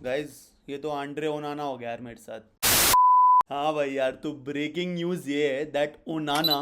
Guys ये तो Andre ओनाना हो गया यार मेरे साथ। हाँ भाई यार, तो ब्रेकिंग न्यूज ये है that Onana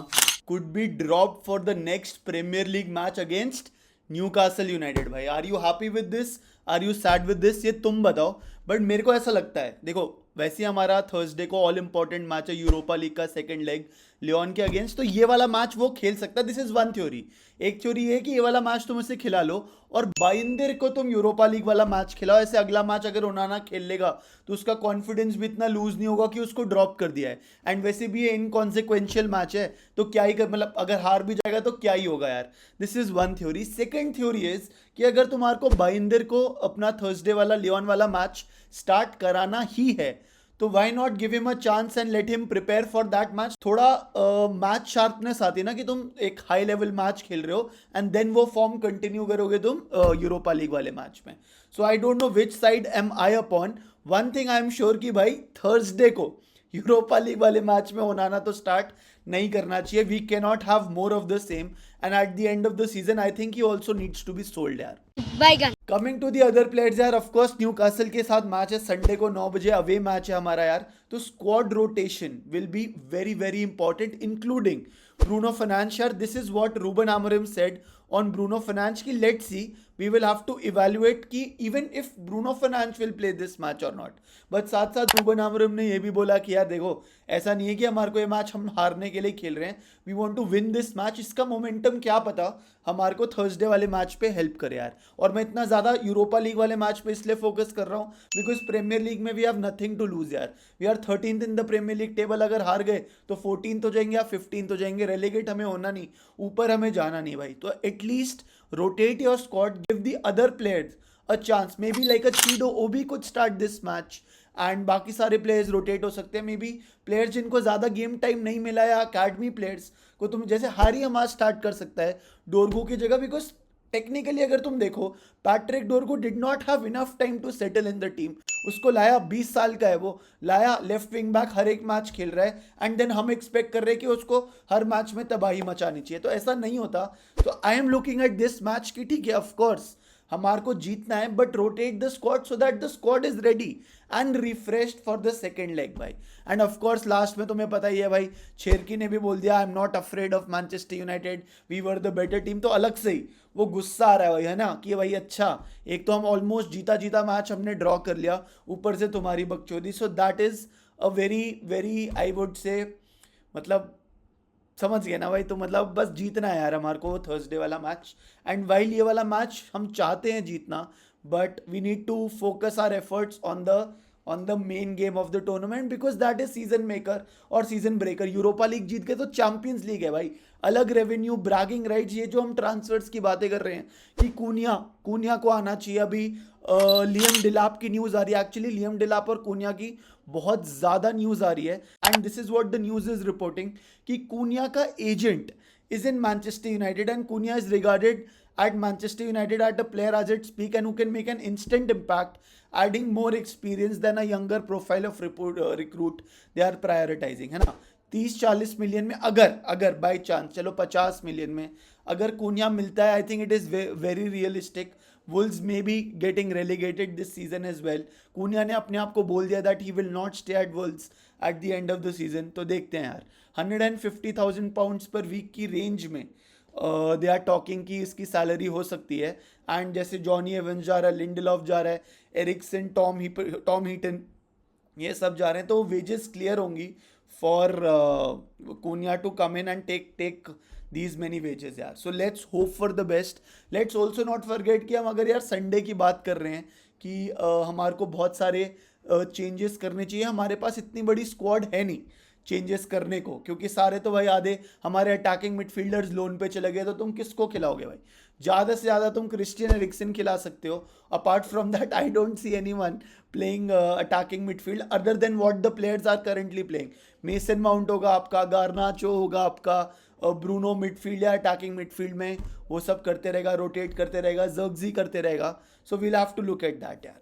could be drop for the next Premier League match against Newcastle United. भाई are you happy with this, are you sad with this, ये तुम बताओ। बट मेरे को ऐसा लगता है, देखो वैसे ही हमारा थर्सडे को ऑल इंपॉर्टेंट मैच है यूरोपा लीग का सेकंड लेग लियोन के अगेंस्ट, तो ये वाला मैच वो खेल सकता है। This is one theory. एक थ्योरी ये है कि ये वाला मैच तुम इसे खिला लो और बाइंदर को तुम यूरोपा लीग वाला मैच खिलाओ। ऐसे अगला मैच अगर ओनाना खेल लेगा तो उसका कॉन्फिडेंस भी इतना लूज नहीं होगा कि उसको ड्रॉप कर दिया है। एंड वैसे भी ये इनकॉन्सिक्वेंशियल मैच है, तो क्या ही कर, मतलब अगर हार भी जाएगा तो क्या ही होगा यार। This is one theory. Second theory is कि अगर तुम्हारे को बाइंदर को अपना थर्सडे वाला लियोन वाला मैच स्टार्ट कराना ही है तो why not give him a chance and let him prepare for that match. थोड़ा मैच शार्पनेस आती है ना कि तुम एक हाई लेवल मैच खेल रहे हो एंड देन वो फॉर्म कंटिन्यू करोगे तुम यूरोपा लीग वाले मैच में। So I don't know which side am I upon. One thing I am sure कि भाई थर्सडे को यूरोपा लीग वाले मैच में ओनाना तो स्टार्ट नहीं करना चाहिए। We can not have more of the same and at the end of the season I think he also needs to be sold यार। Began coming to the other players यार, of course Newcastle के साथ match है Sunday को 9 बजे, away match है हमारा यार। तो squad rotation will be very very important including Bruno Fernandes यार। This is what Ruben Amorim said on Bruno Fernandes की let's see, we will have to evaluate कि even if Bruno Fernandes will play this match और not. But साथ साथ Ruben आमोरिम ने ये भी बोला कि यार देखो ऐसा नहीं है कि हमारे को ये मैच हम हारने के लिए खेल रहे हैं, we want to win this match. इसका मोमेंटम क्या पता हमारे को थर्सडे वाले मैच पे हेल्प करे यार। और मैं इतना ज़्यादा यूरोपा लीग वाले मैच पे इसलिए फोकस कर रहा हूँ बिकॉज प्रीमियर लीग में we have nothing to lose यार। We are 13th in the Premier League table, अगर हार गए तो 14th हो जाएंगे या 15th हो जाएंगे। रेलीगेट हमें होना नहीं, ऊपर हमें जाना नहीं भाई। तो at least rotate your squad, give the other players a chance. Maybe like a Chido Obi could start this match and बाकी सारे प्लेयर्स रोटेट हो सकते हैं। मे बी प्लेयर्स जिनको ज़्यादा गेम टाइम नहीं मिला या अकेडमी प्लेयर्स को तुम जैसे हारी हमारा स्टार्ट कर सकता है डोरगू की जगह। बिकॉज टेक्निकली अगर तुम देखो Patrick Dorgu did not have enough time to settle in the team. उसको लाया, 20 साल का है वो, लाया लेफ्ट विंग बैक, हर एक मैच खेल रहा है एंड देन हम एक्सपेक्ट कर रहे हैं कि उसको हर मैच में तबाही मचानी चाहिए। तो ऐसा नहीं होता। तो I am looking at this match की ठीक है ऑफकोर्स हमारे को जीतना है, but rotate the squad so that the squad is ready and refreshed for the second leg भाई। एंड ऑफ कोर्स लास्ट में तुम्हें पता ही है भाई, शेरकी ने भी बोल दिया I am not afraid of Manchester United, we were the better team. तो अलग से ही वो गुस्सा आ रहा है भाई, है ना, कि भाई अच्छा एक तो हम ऑलमोस्ट जीता जीता मैच हमने ड्रॉ कर लिया, ऊपर से तुम्हारी बकचोदी। So that is a very very I would से, मतलब समझ गए ना भाई। तो मतलब बस जीतना है यार हमारे को थर्सडे वाला मैच। एंड वाइल ये वाला मैच हम चाहते हैं जीतना, but we need to focus our efforts on the main game of the tournament because that is season maker और सीजन ब्रेकर। यूरोपा लीग जीत गए तो चैंपियंस लीग है भाई, अलग रेवेन्यू, ब्रैगिंग राइट्स। ये जो हम ट्रांसफर्स की बातें कर रहे हैं कि कूनिया कूनिया को आना चाहिए, अभी लियम डिलाप की न्यूज़ आ रही है। एक्चुअली लियम डिलाप और कूनिया की बहुत ज़्यादा न्यूज़ आ रही है and this is what the news is reporting कि कूनिया का agent is in Manchester United and Cunha is regarded at Manchester United at a player as it speak and who can make an instant impact, adding more experience than a younger profile of recruit they are prioritizing, है ना। 30-40 million में अगर अगर by chance चलो 50 million में अगर Cunha मिलता है, I think it is very realistic. Wolves may be getting relegated this season as well. Cunha ने अपने आप को बोल दिया that he will not stay at Wolves at the end of the season. तो देखते हैं यार, 150,000 पाउंड्स पर वीक की रेंज में दे आर टॉकिंग की इसकी सैलरी हो सकती है। एंड जैसे जॉनी एवंस जा रहा है, लिंडलॉफ जा रहा है, एरिक्सन, टॉम हीटन, ये सब जा रहे हैं, तो वेजेस क्लियर होंगी for Cunha to come in and take these many wages यार। So let's hope for the best. Let's also not forget कि हम अगर यार संडे की बात कर रहे हैं कि हमारे को बहुत सारे चेंजेस करने चाहिए, हमारे पास इतनी बड़ी स्क्वाड है नहीं चेंजेस करने को, क्योंकि सारे तो भाई आधे हमारे अटैकिंग मिडफील्डर्स लोन पे चले गए, तो तुम किसको खिलाओगे भाई। ज़्यादा से ज़्यादा तुम क्रिस्टियन एरिक्सन खिला सकते हो। Apart from that I don't see anyone playing attacking midfield other than what the players are currently playing. Mason Mount होगा आपका, गार्नाचो होगा आपका, ब्रूनो मिडफील्ड या अटैकिंग मिडफील्ड में वो सब करते रहेगा, रोटेट करते रहेगा, जर्गजी करते रहेगा। So we'll have to look at that यार।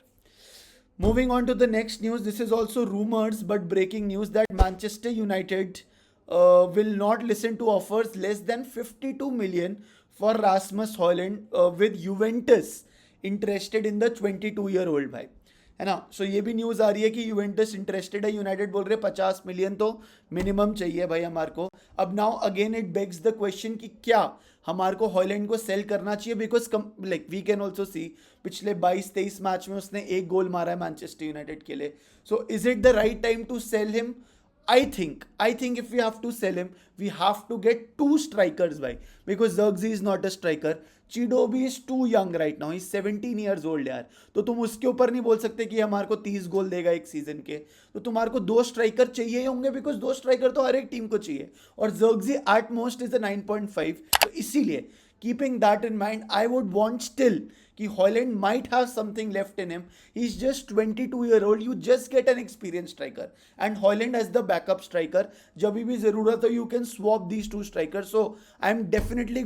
Moving on to the next news, this is also rumors but breaking news that Manchester United will not listen to offers less than 52 million for Rasmus Højlund with Juventus interested in the 22-year-old भाई, है ना. सो ये भी news आ रही है कि Juventus interested है. United बोल रहे 50 मिलियन तो मिनिमम चाहिए भाई हमारे को. अब now again it begs the question कि क्या हमारे को हॉलैंड को सेल करना चाहिए, because like we can also see पिछले 22-23 मैच में उसने एक गोल मारा है मैनचेस्टर यूनाइटेड के लिए. So is it the right time to sell him? I think if we have to sell him, we have to get two strikers, bhai, because Zirkzee is not a striker. Chidobe is too young right now. He's 17 years old यार. तो तुम उसके ऊपर नहीं बोल सकते कि हमारे को 30 गोल देगा एक सीजन के. तो तुम्हारे को दो स्ट्राइकर चाहिए ही होंगे, बिकॉज दो स्ट्राइकर तो हर एक टीम को चाहिए. और Zirkzee at most is a 9.5. तो इसीलिए keeping that in mind, I would want still कि Haaland might have something left in him. He's just 22-year-old. You just get an experienced striker, and Haaland as the backup striker. जब भी ज़रूरत हो you can swap these two strikers. So I'm definitely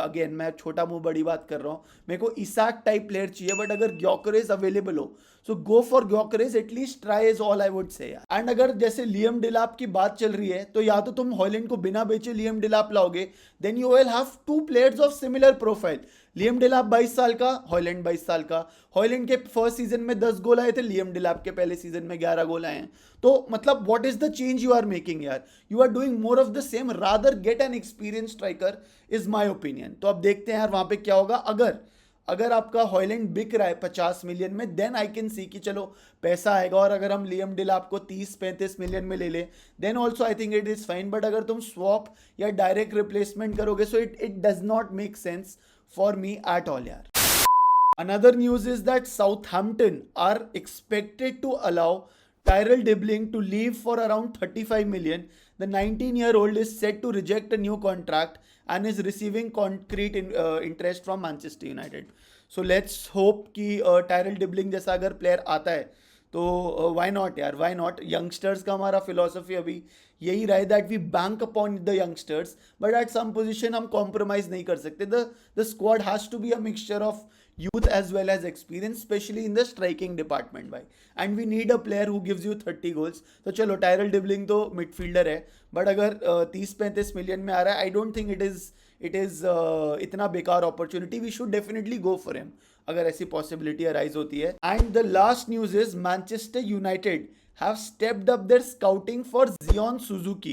again मैं छोटा मुंह बड़ी बात कर रहा हूँ. मेरे को इसाक टाइप प्लेयर चाहिए, बट अगर ग्योकरेज अवेलेबल हो so go for Gyokeres. At least try is all I would say. And अगर जैसे लियम डिलाप की बात चल रही है, तो या तो तुम हॉलैंड को बिना बेचे लियम डिलाप लाओगे, then you will have two players of similar profile. Liam Delap 22 साल का, हॉलैंड 22 साल का. हॉलैंड के फर्स्ट सीजन में 10 गोल आए थे, लियम डिलाप के पहले सीजन में 11 गोल आए हैं. तो मतलब what is the change you are making यार? You are doing more of the same. Rather get an experience striker is my opinion. तो अब देखते हैं यार वहां पे क्या होगा. अगर आपका हॉलैंड बिक रहा है 50 मिलियन में, देन आई कैन सी कि चलो पैसा आएगा. और अगर हम लियम डिलाप को 30-35 मिलियन में ले लें, then also I think it is fine. But अगर तुम स्वॉप या डायरेक्ट रिप्लेसमेंट करोगे, so it does not make sense for me at all yaar. Another news is that Southampton are expected to allow Tyrell Dibling to leave for around 35 million. The 19-year-old is set to reject a new contract and is receiving concrete interest from Manchester United. So let's hope कि Tyrell Dibling जैसा अगर player आता है तो why not यार, why not. Youngsters का हमारा philosophy अभी यही रहा है that we bank upon the youngsters, but at some position हम कॉम्प्रोमाइज नहीं कर सकते. The squad has to be a mixture of youth as well as experience, especially in the striking department भाई. and we need a player who gives you 30 goals. तो चलो Tyler Dibling तो midfielder है, but अगर 30-35 million में आ रहा है, I don't think it is इतना बेकार opportunity. We should definitely go for him अगर ऐसी पॉसिबिलिटी अराइज होती है. And the last news is Manchester United have stepped up their scouting for Zion Suzuki.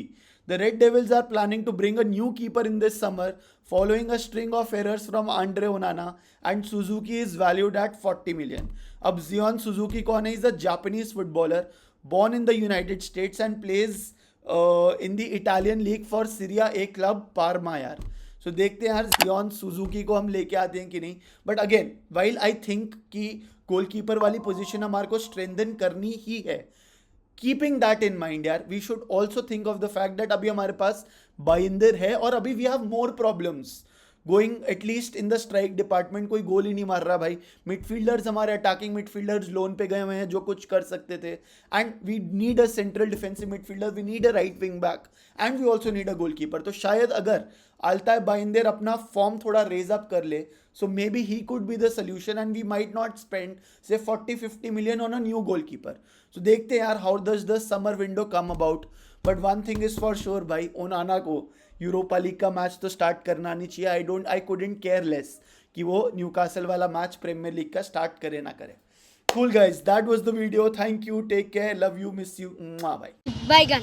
The Red Devils are planning to bring a new keeper in this summer following a string of errors from Andre Onana, and Suzuki is valued at 40 million. अब Zion Suzuki कौन है? He's a Japanese footballer born in the United States and plays in the Italian league for Serie A club Parma यार. So देखते हैं यार Zion Suzuki को हम लेके आते हैं कि नहीं. But again while I think कि गोलकीपर वाली पोजीशन हमारे को स्ट्रेंथन करनी ही है, कीपिंग दैट इन माइंड यार, we should also think of the fact that अभी हमारे पास बाइंदर है और अभी we have more problems going at least in the strike department. कोई गोल ही नहीं मार रहा भाई. मिडफील्डर्स हमारे अटैकिंग मिडफील्डर्स लोन पे गए हुए हैं जो कुछ कर सकते थे. And we need a central defensive midfielder, we need a right wing back, and we also need a goalkeeper. तो शायद अगर अल्ताई बाइंदर अपना फॉर्म थोड़ा रेज अप कर ले, so maybe he could be the solution and we might not spend say 40-50 million on a new goalkeeper. So देखते हैं यार how does the summer window come about. But one thing is for sure भाई, ओनाना को Europa league का match तो start करना नहीं चाहिए. I couldn't care less कि वो न्यूकासल वाला मैच प्रीमियर लीग का स्टार्ट करे ना करे. Cool guys, that was the video. Thank you, take care, love you, miss you. भाई बाय.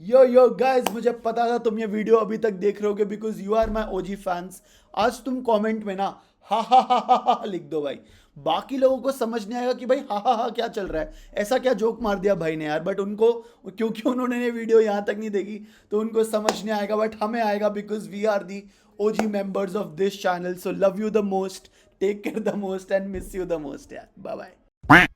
यो गाइस, मुझे पता था तुम ये वीडियो अभी तक देख रहे होगे because you are my OG fans. आज तुम कमेंट में ना हा हा हा हा हा लिख दो भाई. बाकी लोगों को समझ नहीं आएगा कि भाई हा हा हा क्या चल रहा है, ऐसा क्या जोक मार दिया भाई ने यार. बट उनको, क्योंकि उन्होंने ये वीडियो यहाँ तक नहीं देखी तो उनको समझ नहीं आएगा, बट हमें आएगा because we are the OG members of this channel. So love you the most, take care the most and miss you the most यार. Bye bye.